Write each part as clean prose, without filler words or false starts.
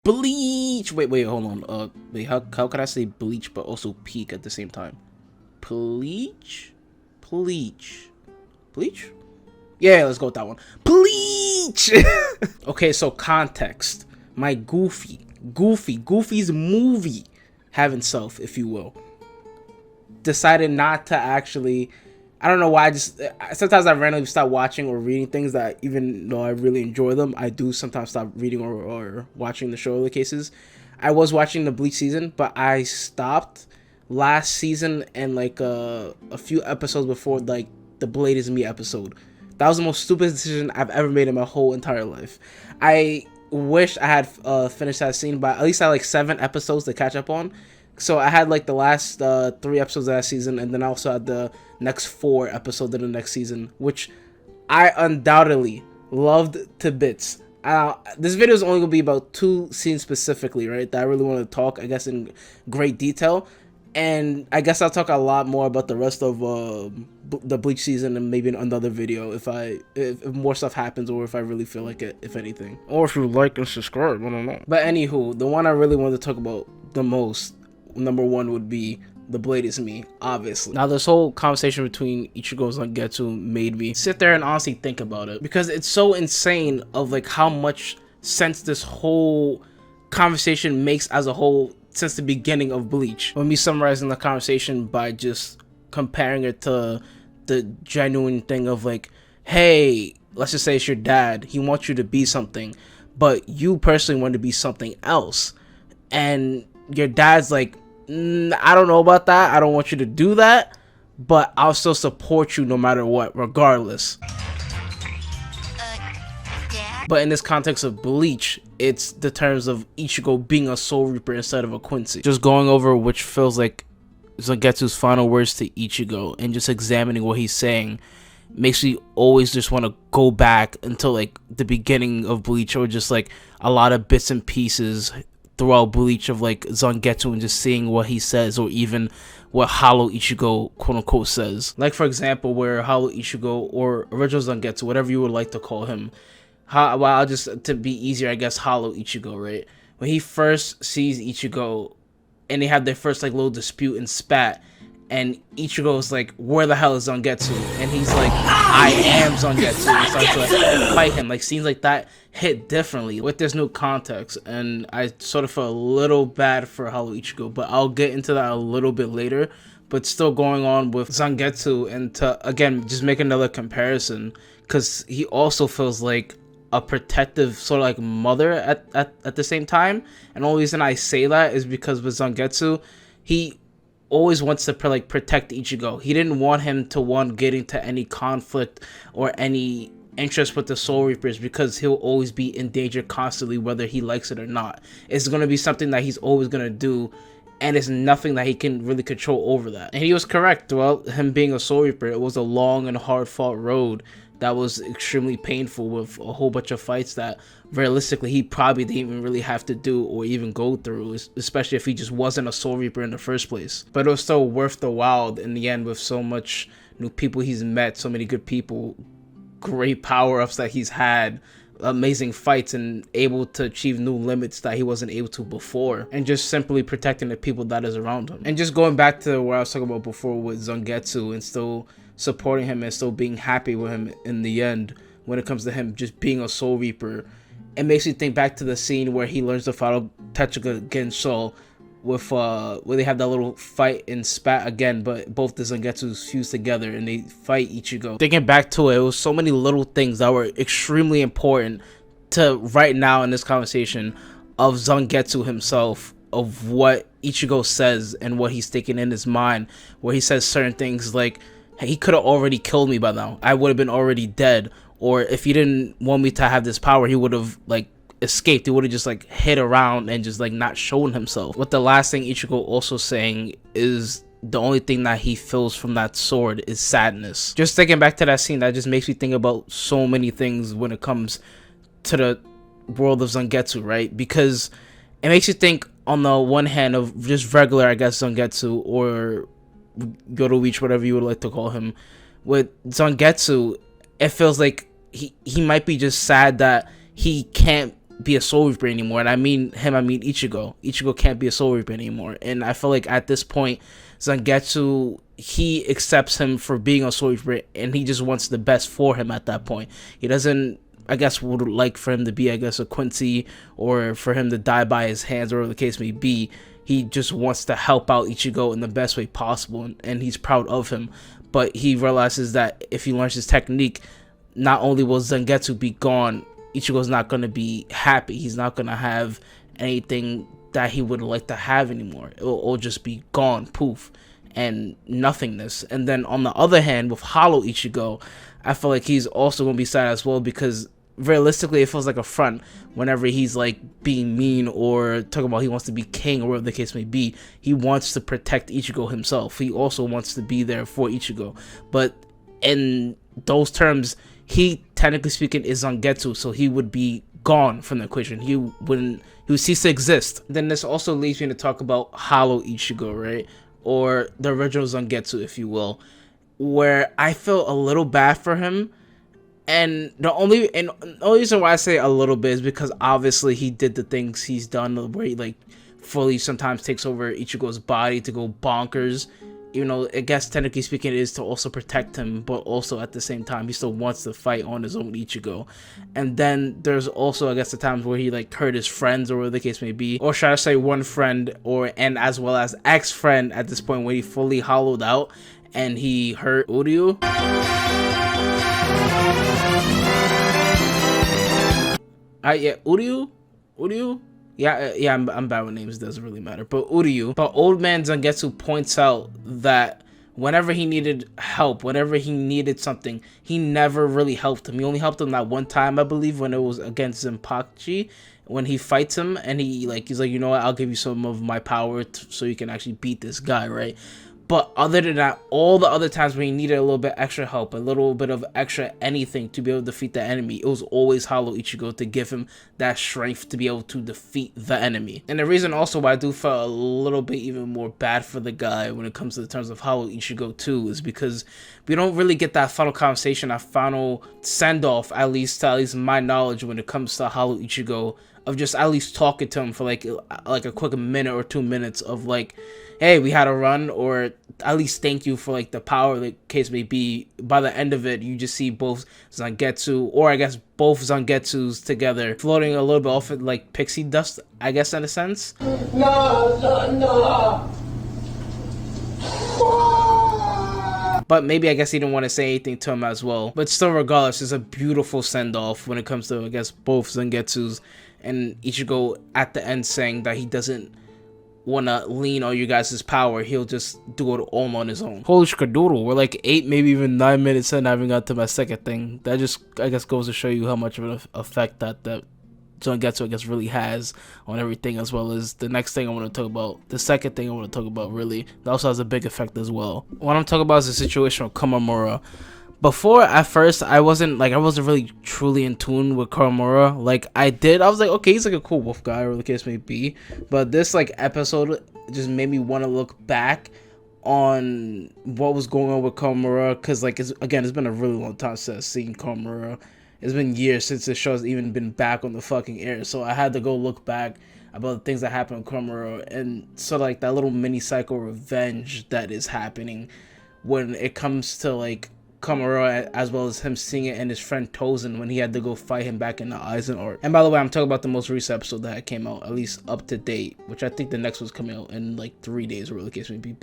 Bleach. Wait, hold on. Wait, how can I say bleach but also peak at the same time? Bleach, bleach, bleach. Yeah, let's go with that one. Bleach. Okay, so context. My Goofy's movie having self, if you will, decided not to actually. I don't know why. I just sometimes I randomly stop watching or reading things that, even though I really enjoy them, I do sometimes stop reading or watching the show. In the cases, I was watching the Bleach season, but I stopped last season and like a few episodes before like the Blade is Me episode. That was the most stupid decision I've ever made in my whole entire life. I wish I had finished that scene, but at least I had like 7 episodes to catch up on. So I had like the last 3 episodes of that season, and then I also had the next 4 episodes of the next season, which I undoubtedly loved to bits. This video is only gonna be about 2 scenes specifically, right? That I really want to talk, I guess, in great detail. And I guess I'll talk a lot more about the rest of the Bleach season and maybe in another video if more stuff happens, or if I really feel like it, if anything. Or if you like and subscribe, I don't know. But anywho, the one I really wanted to talk about the most, number 1, would be the Blade is Me, obviously. Now, this whole conversation between Ichigo and Zangetsu made me sit there and honestly think about it, because it's so insane of like how much sense this whole conversation makes as a whole since the beginning of Bleach. Let me summarizing the conversation by just comparing it to the genuine thing of like, hey, let's just say it's your dad. He wants you to be something, but you personally want to be something else. And your dad's like, I don't know about that. I don't want you to do that, but I'll still support you no matter what, regardless. But in this context of Bleach, it's the terms of Ichigo being a Soul Reaper instead of a Quincy. Just going over which feels like Zangetsu's final words to Ichigo and just examining what he's saying makes me always just want to go back until like the beginning of Bleach, or just like a lot of bits and pieces throughout Bleach of like Zangetsu and just seeing what he says, or even what Hollow Ichigo quote unquote says. Like for example, where Hollow Ichigo, or original Zangetsu, whatever you would like to call him, well, I'll just, to be easier, I guess, Hollow Ichigo, right? When he first sees Ichigo and they have their first like little dispute and spat, and Ichigo's like, where the hell is Zangetsu? And he's like, I am Zangetsu, and starts to fight him. Like, scenes like that hit differently with this new context, and I sort of felt a little bad for Hollow Ichigo, but I'll get into that a little bit later. But still going on with Zangetsu, and to, again, just make another comparison, because he also feels like a protective sort of like mother at the same time. And the only reason I say that is because with Zangetsu, he always wants to protect Ichigo. He didn't want him to get into any conflict or any interest with the Soul Reapers, because he'll always be in danger constantly, whether he likes it or not. It's going to be something that he's always going to do, and it's nothing that he can really control over that. And he was correct. Throughout him being a Soul Reaper, it was a long and hard fought road that was extremely painful, with a whole bunch of fights that realistically he probably didn't even really have to do or even go through, especially if he just wasn't a Soul Reaper in the first place. But it was still worth the while in the end, with so much new people he's met, so many good people, great power-ups that he's had, amazing fights, and able to achieve new limits that he wasn't able to before, and just simply protecting the people that is around him. And just going back to what I was talking about before with Zangetsu, and still supporting him and still being happy with him in the end when it comes to him just being a Soul Reaper, it makes me think back to the scene where he learns the final Tetsuga Gensho with where they have that little fight and spat again, but both the Zangetsus fuse together and they fight Ichigo. Thinking back to it, it was so many little things that were extremely important to right now in this conversation of Zangetsu himself, of what Ichigo says and what he's thinking in his mind, where he says certain things like, he could have already killed me by now. I would have been already dead. Or if he didn't want me to have this power, he would have like escaped. He would have just like hid around and just like not shown himself. What the last thing Ichigo also saying is the only thing that he feels from that sword is sadness. Just thinking back to that scene, that just makes me think about so many things when it comes to the world of Zangetsu, right? Because it makes you think on the one hand of just regular, I guess, Zangetsu, or Yoruichi, whatever you would like to call him. With Zangetsu, it feels like he might be just sad that he can't be a Soul Reaper anymore. And I mean him, I mean Ichigo. Ichigo can't be a Soul Reaper anymore. And I feel like at this point, Zangetsu, he accepts him for being a Soul Reaper, and he just wants the best for him at that point. He doesn't, I guess, would like for him to be, I guess, a Quincy, or for him to die by his hands, or whatever the case may be. He just wants to help out Ichigo in the best way possible, and he's proud of him. But he realizes that if he learns his technique, not only will Zangetsu be gone, Ichigo's not going to be happy. He's not going to have anything that he would like to have anymore. It'll just be gone, poof, and nothingness. And then on the other hand, with Hollow Ichigo, I feel like he's also going to be sad as well, because realistically it feels like a front whenever he's like being mean or talking about he wants to be king or whatever the case may be. He wants to protect Ichigo himself. He also wants to be there for Ichigo. But in those terms, he, technically speaking, is Zangetsu, so he would be gone from the equation. He would cease to exist. Then this also leads me to talk about Hollow Ichigo, right? Or the original Zangetsu, if you will, where I feel a little bad for him. And the only reason why I say a little bit is because obviously he did the things he's done where he like fully sometimes takes over Ichigo's body to go bonkers. Even though I guess technically speaking it is to also protect him, but also at the same time he still wants to fight on his own Ichigo. And then there's also, I guess, the times where he like hurt his friends or whatever the case may be, or should I say one friend, and as well as ex-friend at this point, when he fully hollowed out and he hurt Uryu. Yeah, Uryu. Yeah, I'm bad with names. It doesn't really matter. But Uryu. But old man Zangetsu points out that whenever he needed help, whenever he needed something, he never really helped him. He only helped him that one time, I believe, when it was against Zenpachi, when he fights him, and he's like, you know what, I'll give you some of my power so you can actually beat this guy, right? But other than that, all the other times when he needed a little bit extra help, a little bit of extra anything to be able to defeat the enemy, it was always Hollow Ichigo to give him that strength to be able to defeat the enemy. And the reason also why I do feel a little bit even more bad for the guy when it comes to the terms of Hollow Ichigo too is because we don't really get that final conversation, that final send-off, at least my knowledge, when it comes to Hollow Ichigo, of just at least talking to him for like a quick minute or 2 minutes of like, hey, we had a run, or at least thank you for like the power, the case may be. By the end of it, you just see both Zangetsu, or I guess both Zangetsus together, floating a little bit off of like pixie dust, I guess, in a sense. No. But maybe I guess he didn't want to say anything to him as well. But still, regardless, it's a beautiful send-off when it comes to, I guess, both Zangetsus, and Ichigo at the end saying that he doesn't want to lean on you guys' power. He'll just do it all on his own. Holy shkadoodle, we're like 8, maybe even 9 minutes in. I haven't got to my second thing. That just, I guess, goes to show you how much of an effect that Zangetsu, I guess, really has on everything, as well as the next thing I want to talk about. The second thing I want to talk about, really, that also has a big effect as well. What I'm talking about is the situation with Komamura. Before, at first, I wasn't really truly in tune with Komamura. Like, I was like, okay, he's like a cool wolf guy, or the case may be. But this, like, episode just made me want to look back on what was going on with Komamura. Because, like, it's been a really long time since I've seen Komamura. It's been years since the show's even been back on the fucking air. So I had to go look back about the things that happened with Komamura. And so, like, that little mini cycle revenge that is happening when it comes to, like, Komamura, as well as him seeing it and his friend Tozen when he had to go fight him back in the Aizen arc. And by the way, I'm talking about the most recent episode that came out, at least up to date, which I think the next one's coming out in like 3 days, or whatever the case may be,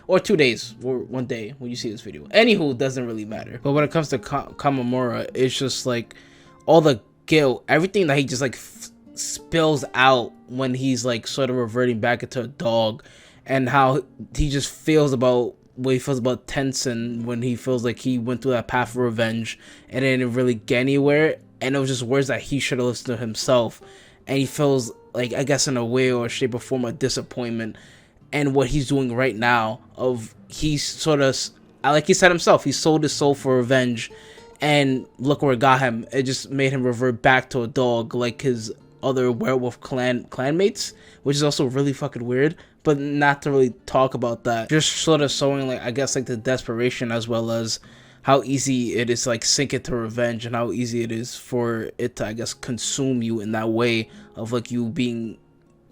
or 2 days, or 1 day when you see this video. Anywho, it doesn't really matter. But when it comes to Komamura, it's just like all the guilt, everything that he just like spills out when he's like sort of reverting back into a dog, and how he just feels about what he feels about Tenzin when he feels like he went through that path of revenge and it didn't really get anywhere, and it was just words that he should have listened to himself, and he feels like, I guess in a way or shape or form, a disappointment. And what he's doing right now, of he's sort of, like he said himself, he sold his soul for revenge, and look where it got him. It just made him revert back to a dog like his other werewolf clanmates, which is also really fucking weird. But not to really talk about that, just sort of showing, like, I guess, like the desperation, as well as how easy it is to like sink into revenge, and how easy it is for it to, I guess, consume you in that way of like you being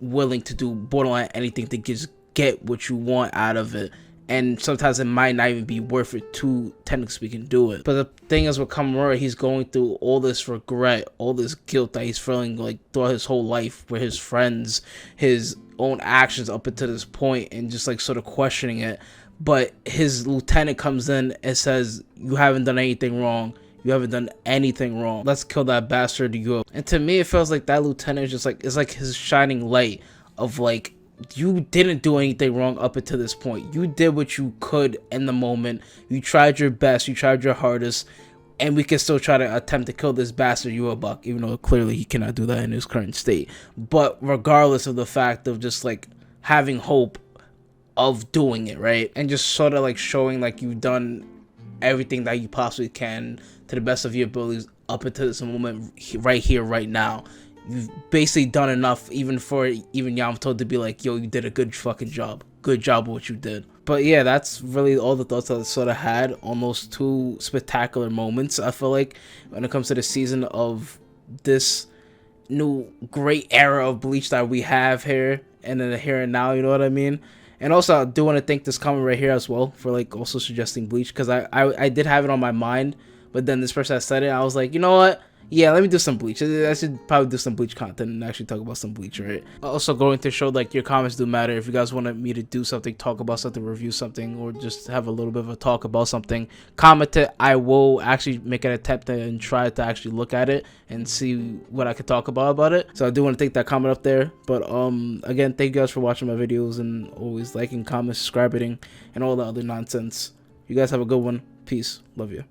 willing to do borderline anything to just get what you want out of it. And sometimes it might not even be worth it to technically speaking do it. But the thing is with Kamura, he's going through all this regret, all this guilt that he's feeling like throughout his whole life with his friends, his own actions up until this point, and just like sort of questioning it. But his lieutenant comes in and says, you haven't done anything wrong. You haven't done anything wrong. Let's kill that bastard Yugo. And to me, it feels like that lieutenant is just like, it's like his shining light of like, you didn't do anything wrong up until this point. You did what you could in the moment. You tried your best. You tried your hardest. And we can still try to attempt to kill this bastard Yuobuk, even though clearly he cannot do that in his current state. But regardless of the fact of just like having hope of doing it, right? And just sort of like showing like you've done everything that you possibly can to the best of your abilities up until this moment right here, right now. You've basically done enough even for Yamato to be like, yo, you did a good fucking job. Good job with what you did. But yeah, that's really all the thoughts that I sort of had on those two spectacular moments, I feel like, when it comes to the season of this new great era of Bleach that we have here and in the here and now, you know what I mean? And also, I do want to thank this comment right here as well for like also suggesting Bleach, because I did have it on my mind, but then this person that said it, I was like, you know what? Yeah, let me do some Bleach. I should probably do some Bleach content and actually talk about some Bleach, right? Also, going to show like your comments do matter. If you guys wanted me to do something, talk about something, review something, or just have a little bit of a talk about something, comment it. I will actually make an attempt and try to actually look at it and see what I could talk about it. So I do want to take that comment up there. But again, thank you guys for watching my videos and always liking, commenting, subscribing, and all the other nonsense. You guys have a good one. Peace. Love you.